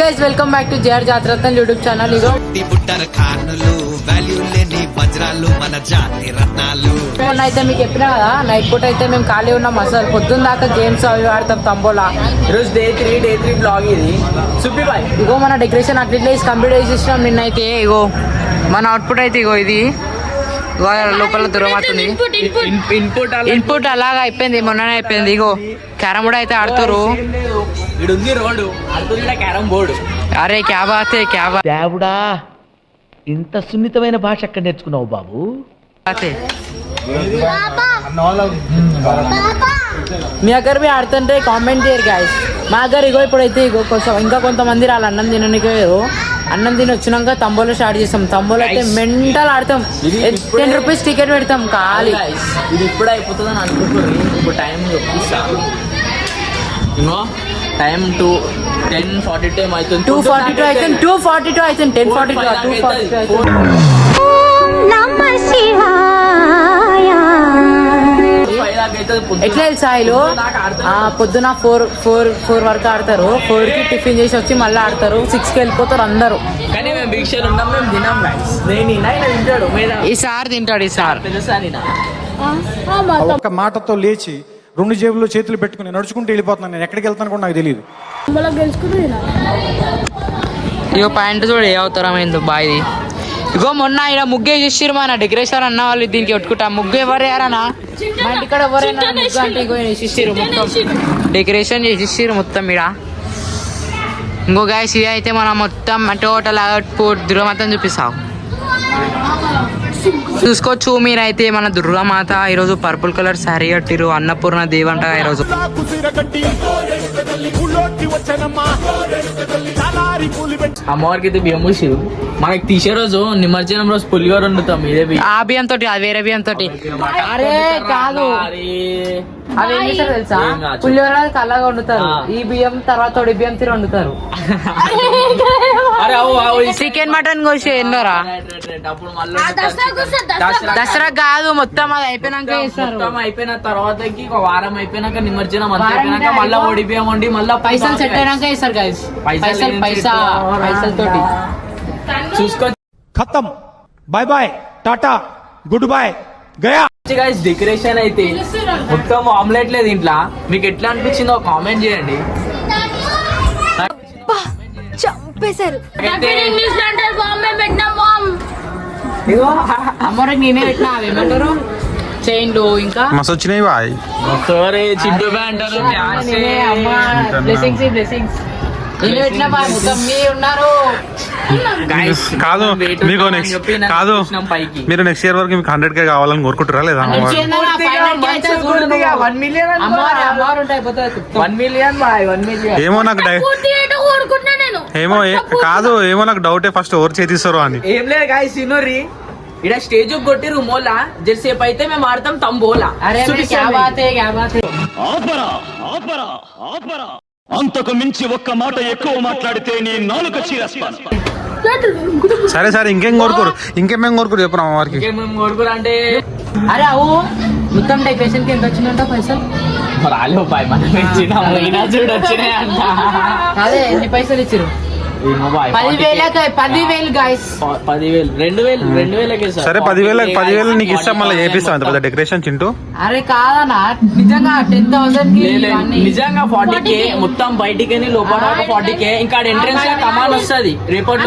Guys welcome back to JR Jataratna YouTube channel. ఇగో మొన్న అయితే మీకు చెప్పినా కదా, నైట్ పూట అయితే మేము ఖాళీ ఉన్నాం. అసలు పొద్దున్న దాకా గేమ్స్ అవి ఆడతాం తంబోలా. ఈరోజు డే 3 బ్లాగ్ ఇది. సుబ్బిబాయ్ ఇగో మన డెకరేషన్ అట్లా కంప్లీట్ చేసేసినాం నిన్నైతే. ఇగో మన అవుట్పుట్ అయితే ఇగో ఇది లోపల దూరం అవుతుంది. ఇన్పుట్ అలాగా అయిపోయింది, మొన్ననే అయిపోయింది. ఇగో క్యారమ్ కూడా అయితే ఆడుతారు. అరే క్యా బాత్ హై, క్యా బాత్. దేవుడా, ఇంత సున్నితమైన భాష ఎక్కడ నేర్చుకున్నావు బాబు? మీ దగ్గర మీ ఆడుతుంటే కామెంట్ చేయరు గాయస్. మా దగ్గర ఇగో ఇప్పుడైతే ఇగో కొంచెం ఇంకా కొంతమంది రాళ్ళు అన్నం తినడానికి. అన్నం తిని వచ్చినాక తంబోలో స్టార్ట్ చేస్తాం. తంబోలో అయితే మెంటల్ ఆడతాం. 10 రూపీస్ టికెట్ పెడతాం ఖాళీ. ఇది ఇప్పుడు అయిపోతుంది అని అనుకుంటున్నారు. ఇప్పుడు టైం చూపిస్తా. టైం 10:42 అవుతుంది. 2:42 అవుతుంది. 2:42 అవుతుంది. 10:42 ఎట్లా సాయిలు పొద్దున 4 వరకు ఆడతారు. 4కి టిఫిన్ చేసి వచ్చి మళ్ళీ ఆడతారు. 6కి వెళ్ళిపోతారు అందరూ. కానీ మేము భిక్షలు ఉన్నాం, మేము తినాం. తింటాడు ఈసారి తింటాడు. ఈసారి ఒక మాటతో లేచి 2 జేబుల్లో చేతులు పెట్టుకుని నడుచుకుంటూ వెళ్ళిపోతున్నాను. నేను ఎక్కడికి వెళ్తాను కూడా నాకు తెలియదు. ఇగో పాయింట్ చూడు ఏ అవుతారమైందో బాయ్ది. ఇగో మొన్న ఇలా ముగ్గు వేసిర్రు మన డెకరేషన్ అన్న వాళ్ళు. దీనికి కొట్టుకుంటా ముగ్గు ఎవరేయారనా మా ఇంటికాడ ఎవరైనా ముగ్గు అంటే ఇగో వేసిర్రు మొత్తం డెకరేషన్ చేసిర్రు మొత్తం ఈడ. ఇంకో గాయస్ ఇది అయితే మనం మొత్తం టోటల్ అవుట్పుట్ దుర్గామాతని చూపిస్తాం. చూసుకోవచ్చు మీరైతే మన దుర్గామాత ఈరోజు పర్పుల్ కలర్ శారీ కట్టిరు. అన్నపూర్ణ దేవంట ఈరోజు. అమ్మవారికి అయితే బియ్యం పూసి మనకి తీసే రోజు నిమజ్జనం రోజు పులిహోర వండుతాం. ఇదే ఆ బియ్యం తోటి, అది వేరే బియ్యం తోటి. అరే కాదు, అవి ఏం చేస్తారు తెలుసా? పులిహోర కల్లగా వండుతారు. ఈ బియ్యం తర్వాత తోడి బియ్యం తిని వండుతారు. చికెన్ మటన్ కోసి ఎన్నోరా. దసరా కాదు, మొత్తం అది అయిపోయినాక అయిపోయిన తర్వాతకి ఒక వారం అయిపోయినాక నిమజ్జనం అంతా అయిపోయినాక మళ్ళీ ఒడి బియ్యం వండి మళ్ళీ పైసలు సెట్ అయినాక ఇస్తారు గైస్. పైసలు తోటి చూసుకో. ఖతం, bye bye, tata, good boy, గయా. డెకరేషన్ అయితే మొత్తం ఆమ్లెట్ లేదు ఇంట్లో. మీకు ఎట్లా అనిపించిందో కామెంట్ చేయండి. అమ్మకి నేనే పెట్టినా. ఏమంటారు చైన్లు ఇంకా మస్తు వచ్చినాయి బాయ్. చింటూ అంటారు. బ్లెస్సింగ్స్ నేనే పెట్టినా బాయ్. మొత్తం మీరు ఉన్నారు. కాదు మీకు కాదు, మీరు నెక్స్ట్ ఇయర్ వరకు మీకు 100K కావాలని కోరుకుంటారా లేదా? ఏమో నాకు ఏమో నాకు డౌటే ఫస్ట్ ఎవరు చేతిస్తారు అని. ఏం లేదు గాయస్, సినోరి ఇక్కడ స్టేజ్ కొట్టిరు మోలా జెర్సేపు అయితే మేము ఆడతాం తంబోలా. అంతకు మించి ఒక్క మాట ఎక్కువ మాట్లాడితే నీ నాలుక చీరేస్తాను. సరే సరే ఇంకేం కోరుకోరు చెప్పు వారికి. కోరుకోరు అంటే అరే అవు మొత్తం డెకరేషన్ కి ఎంత వచ్చిందంట పైసలు? రాలేవు బాయ్, మనం చూడు వచ్చినాయి అంట. అదే ఎన్ని పైసలు ఇచ్చారు? 10,000 గాయస్. 10,000 2,000 సరే 10,000 నీకు ఇస్తాం. మళ్ళీ చేపిస్తాం అంత పెద్ద డెకరేషన్ చింటూ. అరే కాదన్నా, నిజంగా 10,000 నిజంగా 40K మొత్తం బయటికి లోపల 40K. ఇంకా ఎంట్రెన్స్ లో కమాన్ వస్తుంది రేపటి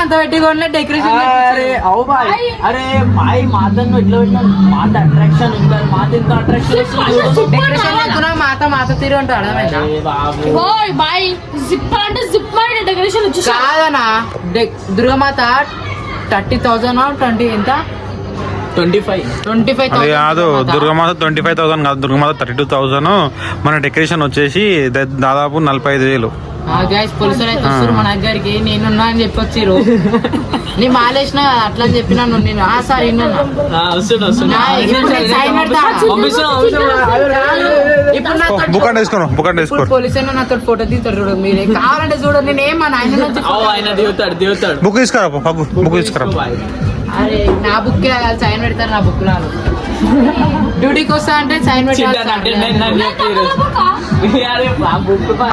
అంత పెట్టుకోండి డెకరేషన్. అరే అవు బాయ్, అరే బాయ్ మాతను ఎట్లా పెట్టినా మాత అట్రాక్షన్ ఉంటుంది. మాత ఎంత అట్రాక్షన్ డెకరేషన్ లేకున్నా మాత తీరు అంటే అర్థమైందా? కాదనా దుర్గామాత 30,000 20 ఎంత 25 కాదు. దుర్గామాత 25,000 కాదు, దుర్గామాత 32,000. మన డెకరేషన్ వచ్చేసి దాదాపు 45,000. పోలీసులు అయితే వస్తారు మన దగ్గరికి. నేనున్నా అని చెప్పొచ్చిరు. నీ మాలేసిన అట్లా అని చెప్పినాను నేను. సార్ పోలీసు నాతో ఫోటో తీస్తారు చూడు. మీరే కావాలంటే చూడండి. నేను ఏమన్నా బుక్ తీసుకురా, బుక్ తీసుకురా. అరే నా బుక్ సైన్ పెడతారు. నా బుక్ లాలు డ్యూటీకి వస్తా అంటే సైన్ పెట్టాలి.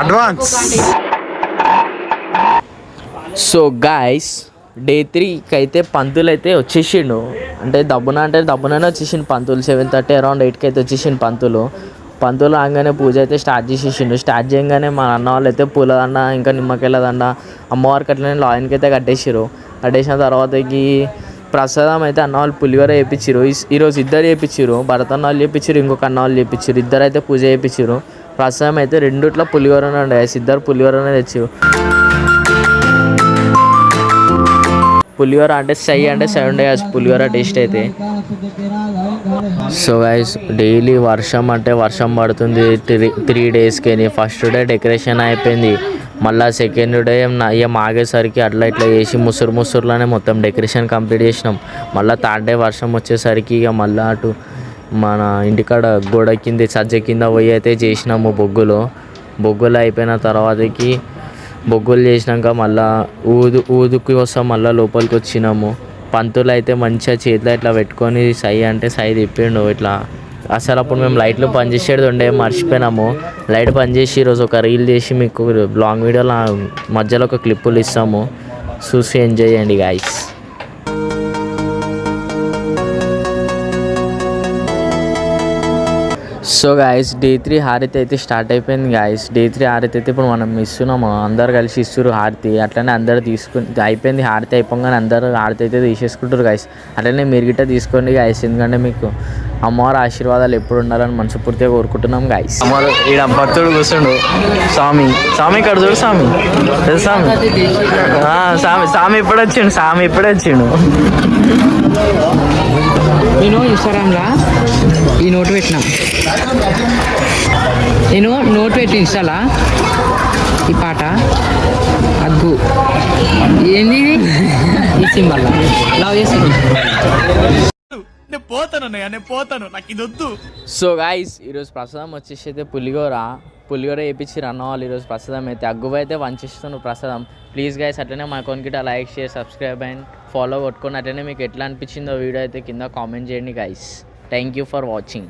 అడ్వాన్స్ సో గాయస్ డే 3కి అయితే పంతులు అయితే వచ్చేసిండు. అంటే దబ్బుననే వచ్చేసిండు పంతులు. 7:30 అరౌండ్ 8కి అయితే వచ్చేసిండు పంతులు రాగానే పూజ అయితే స్టార్ట్ చేసేసిండు. స్టార్ట్ చేయగానే మా అన్న వాళ్ళు అయితే పూలదండ ఇంకా నిమ్మకాయల దండ అమ్మవారికి అట్లనే లాయన్కి అయితే కట్టేసిన తర్వాతకి ప్రసాదం అయితే అన్న వాళ్ళు పులిహోర చేయించారు. ఈరోజు ఇద్దరు చేయించారు, భరత అన్న వాళ్ళు చేయించారు, ఇంకొక అన్న వాళ్ళు చేయించారు. ఇద్దరు అయితే పూజ చేయించారు. ప్రసాదం అయితే రెండిట్లో పులిహోరనే ఉండే, ఇద్దరు పులిహోరనే తెచ్చారు. పులిహోర అంటే సై ఉండే పులిహోర టేస్ట్ అయితే. సో గైస్ డైలీ వర్షం పడుతుంది 3 డేస్కి. ఫస్ట్ డే డెకరేషన్ అయిపోయింది. మళ్ళీ సెకండ్ డే ఏం ఆగేసరికి అట్లా ఇట్లా చేసి ముసురులోనే మొత్తం డెకరేషన్ కంప్లీట్ చేసినాం. మళ్ళీ థర్డ్ డే వర్షం వచ్చేసరికి ఇక మళ్ళీ అటు మన ఇంటికాడ గోడ కింద సజ్జ కింద పోయి అయితే చేసినాము బొగ్గులు అయిపోయిన తర్వాతకి బొగ్గులు చేసినాక మళ్ళీ ఊదుకి వస్తాం. మళ్ళీ లోపలికి వచ్చినాము. పంతులు అయితే మంచిగా చేతిలో ఇట్లా పెట్టుకొని సై తిప్పిండు ఇట్లా. అసలు అప్పుడు మేము లైట్లు పని చేసేది ఉండే మర్చిపోయినాము. లైట్ పని చేసి ఈరోజు ఒక రీల్ చేసి మీకు లాంగ్ వీడియోలో మధ్యలో ఒక క్లిప్పులు ఇస్తాము, చూసి ఎంజాయ్ చేయండి గాయస్. సో గాయస్ డే 3 హారతి అయితే స్టార్ట్ అయిపోయింది గాయస్. డే 3 హారతి అయితే ఇప్పుడు మనం ఇస్తున్నాము. అందరు కలిసి ఇస్తారు హారతి. అట్లనే అందరు అయిపోయింది హారతి అయిపోగానే అందరూ హారతి అయితే తీసేసుకుంటారు గాయస్. అట్లనే మీరు గిట్ట తీసుకోండి గాయస్, ఎందుకంటే మీకు అమ్మవారి ఆశీర్వాదాలు ఎప్పుడు ఉండాలని మనస్ఫూర్తిగా కోరుకుంటున్నాం గాయస్. అమ్మవారు ఈడ భక్తుడు కూర్చుండు. స్వామి ఇక్కడ చూడు స్వామి ఇప్పుడే వచ్చిండు. నేను ఇన్స్టాగ్రామ్లో ఈ నోట్ పెట్టినా, నేను నోట్ పెట్టి ఇన్స్టాలా ఈ పాట అగ్గు ఏంది ఈ సింబల్ లవ్ చేస్తాను. సో గాయస్ ఈరోజు ప్రసాదం వచ్చేసి అయితే పులిహోర వేయించి అన్న వాళ్ళు ఈరోజు ప్రసాదం అయితే అగ్గు అయితే వంచేస్తున్నారు ప్రసాదం. ప్లీజ్ గాయస్ అట్లనే మా అకౌంట్కి like share subscribe and follow కొట్టుకొని అట్లనే మీకు ఎట్లా అనిపించిందో వీడియో అయితే కింద కామెంట్ చేయండి guys. Thank you for watching.